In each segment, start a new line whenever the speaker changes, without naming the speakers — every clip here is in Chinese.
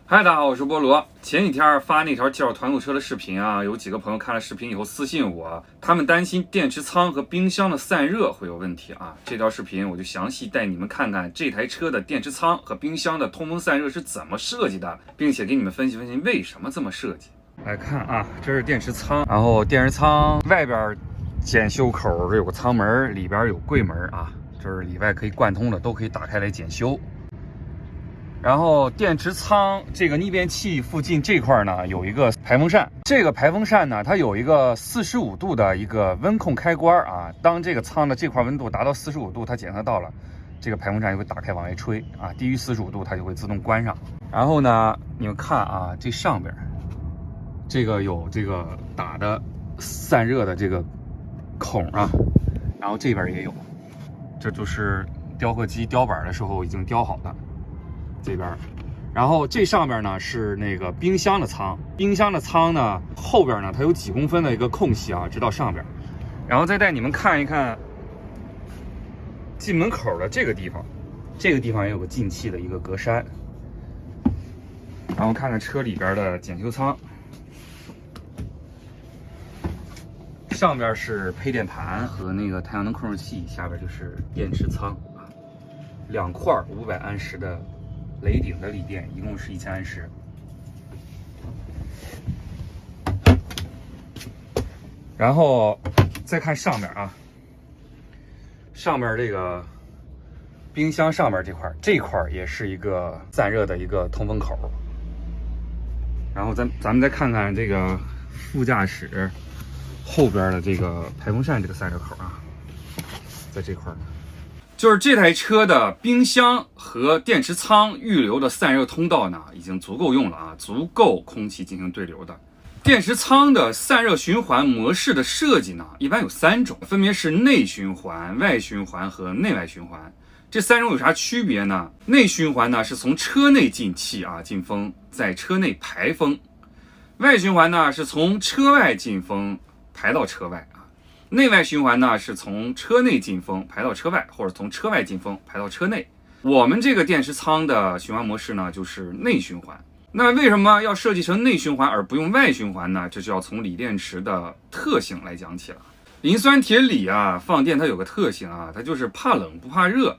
嗨，大家好，我是菠萝。前几天发那条介绍团购车的视频啊，有几个朋友看了视频以后私信我，他们担心电池仓和冰箱的散热会有问题啊。这条视频我就详细带你们看看这台车的电池仓和冰箱的通风散热是怎么设计的，并且给你们分析分析为什么这么设计。来看啊，这是电池仓，然后电池仓外边检修口这有个舱门，里边有柜门啊，这是里外可以贯通的，都可以打开来检修。然后电池仓这个逆变器附近这块呢有一个排风扇，这个排风扇呢它有一个45度的一个温控开关啊，当这个仓的这块温度达到45度，它检测到了，这个排风扇就会打开往外吹啊，低于45度它就会自动关上。然后呢，你们看啊，这上边这个有这个打的散热的这个孔啊，然后这边也有，这就是雕刻机雕板的时候已经雕好的。这边，然后这上边呢是那个冰箱的仓，冰箱的仓呢后边呢它有几公分的一个空隙啊，直到上边，然后再带你们看一看进门口的这个地方，这个地方也有个进气的一个格栅，然后看看车里边的检修仓，上边是配电盘和那个太阳能控制器，下边就是电池仓啊，两块500安时的雷鼎的锂电，一共是1000安时。然后再看上面啊，上面这个冰箱上面这块也是一个散热的一个通风口。然后咱们再看看这个副驾驶后边的这个排风扇这个散热口啊，在这块。就是这台车的冰箱和电池仓预留的散热通道呢，已经足够用了啊，足够空气进行对流的。电池仓的散热循环模式的设计呢，一般有3种，分别是内循环、外循环和内外循环。这3种有啥区别呢？内循环呢是从车内进气啊，进风，在车内排风；外循环呢是从车外进风，排到车外。内外循环呢是从车内进风排到车外，或者从车外进风排到车内。我们这个电池仓的循环模式呢就是内循环。那为什么要设计成内循环而不用外循环呢？这就要从锂电池的特性来讲起了。磷酸铁锂啊，放电它有个特性啊，它就是怕冷不怕热，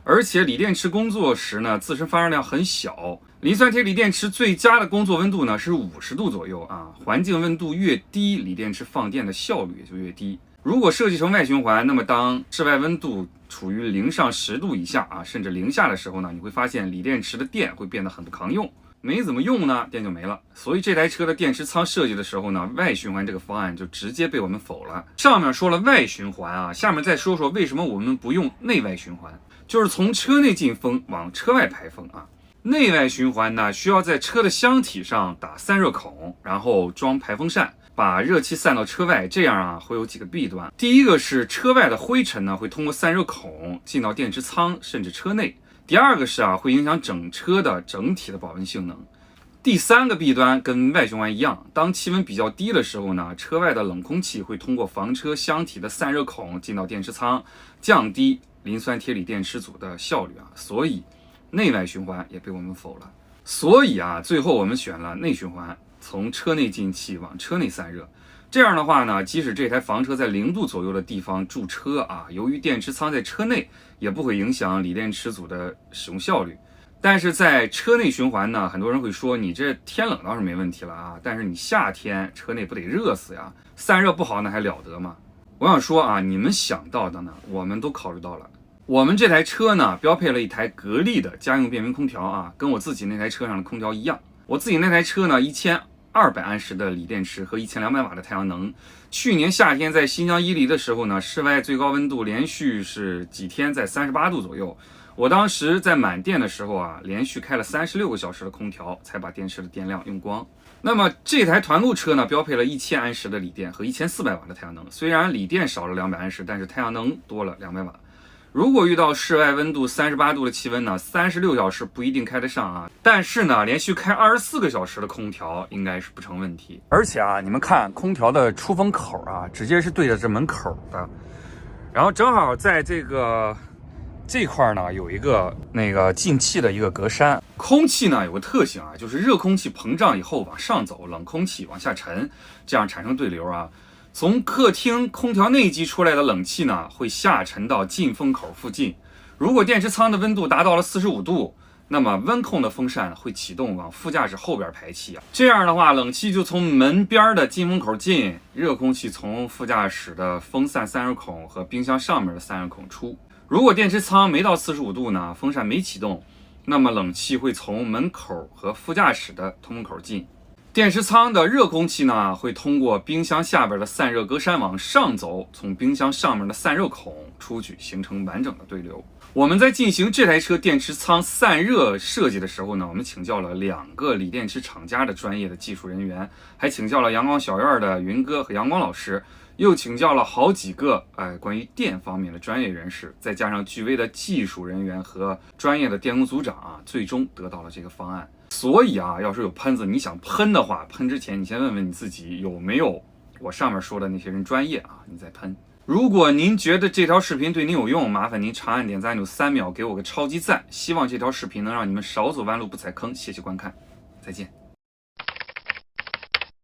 而且锂电池工作时呢自身发热量很小。磷酸铁锂电池最佳的工作温度呢是50度左右啊，环境温度越低，锂电池放电的效率也就越低。如果设计成外循环，那么当室外温度处于0上10度以下啊，甚至零下的时候呢，你会发现锂电池的电会变得很不抗用，没怎么用呢，电就没了。所以这台车的电池仓设计的时候呢，外循环这个方案就直接被我们否了。上面说了外循环啊，下面再说说为什么我们不用内外循环，就是从车内进风往车外排风啊。内外循环呢，需要在车的箱体上打散热孔，然后装排风扇，把热气散到车外，这样啊会有几个弊端。第一个是车外的灰尘呢会通过散热孔进到电池仓甚至车内。第二个是会影响整车的整体的保温性能。第三个弊端跟外循环一样，当气温比较低的时候呢，车外的冷空气会通过房车箱体的散热孔进到电池仓，降低磷酸铁锂电池组的效率啊，所以内外循环也被我们否了。所以最后我们选了内循环，从车内进气往车内散热。这样的话呢，即使这台房车在0度左右的地方驻车啊，由于电池仓在车内，也不会影响锂电池组的使用效率。但是在车内循环呢，很多人会说你这天冷倒是没问题了啊，但是你夏天车内不得热死呀，散热不好那还了得吗？我想说你们想到的呢，我们都考虑到了。我们这台车呢，标配了一台格力的家用变频空调跟我自己那台车上的空调一样。我自己那台车呢，1200安时的锂电池和1200瓦的太阳能。去年夏天在新疆伊犁的时候呢，室外最高温度连续是几天在38度左右。我当时在满电的时候连续开了36个小时的空调，才把电池的电量用光。那么这台团购车呢，标配了1000安时的锂电和1400瓦的太阳能。虽然锂电少了200安时，但是太阳能多了200瓦。如果遇到室外温度38度的气温呢，36小时不一定开得上但是呢，连续开24个小时的空调应该是不成问题。而且你们看空调的出风口直接是对着这门口的，然后正好在这个这块呢有一个那个进气的一个格栅，空气呢有个特性啊，就是热空气膨胀以后往上走，冷空气往下沉，这样产生对流啊。从客厅空调内机出来的冷气呢，会下沉到进风口附近。如果电池舱的温度达到了45度，那么温控的风扇会启动往副驾驶后边排气啊。这样的话，冷气就从门边的进风口进，热空气从副驾驶的风扇散热孔和冰箱上面的散热孔出。如果电池舱没到45度呢，风扇没启动，那么冷气会从门口和副驾驶的通风口进。电池舱的热空气呢，会通过冰箱下边的散热格栅往上走，从冰箱上面的散热孔出去，形成完整的对流。我们在进行这台车电池舱散热设计的时候呢，我们请教了2个锂电池厂家的专业的技术人员，还请教了阳光小院的云哥和阳光老师，又请教了好几个关于电方面的专业人士，再加上巨威的技术人员和专业的电工组长啊，最终得到了这个方案。所以啊，要是有喷子你想喷的话，喷之前你先问问你自己有没有我上面说的那些人专业啊，你再喷。如果您觉得这条视频对您有用，麻烦您长按点赞钮3秒，给我个超级赞。希望这条视频能让你们少走弯路不踩坑。谢谢观看，再见。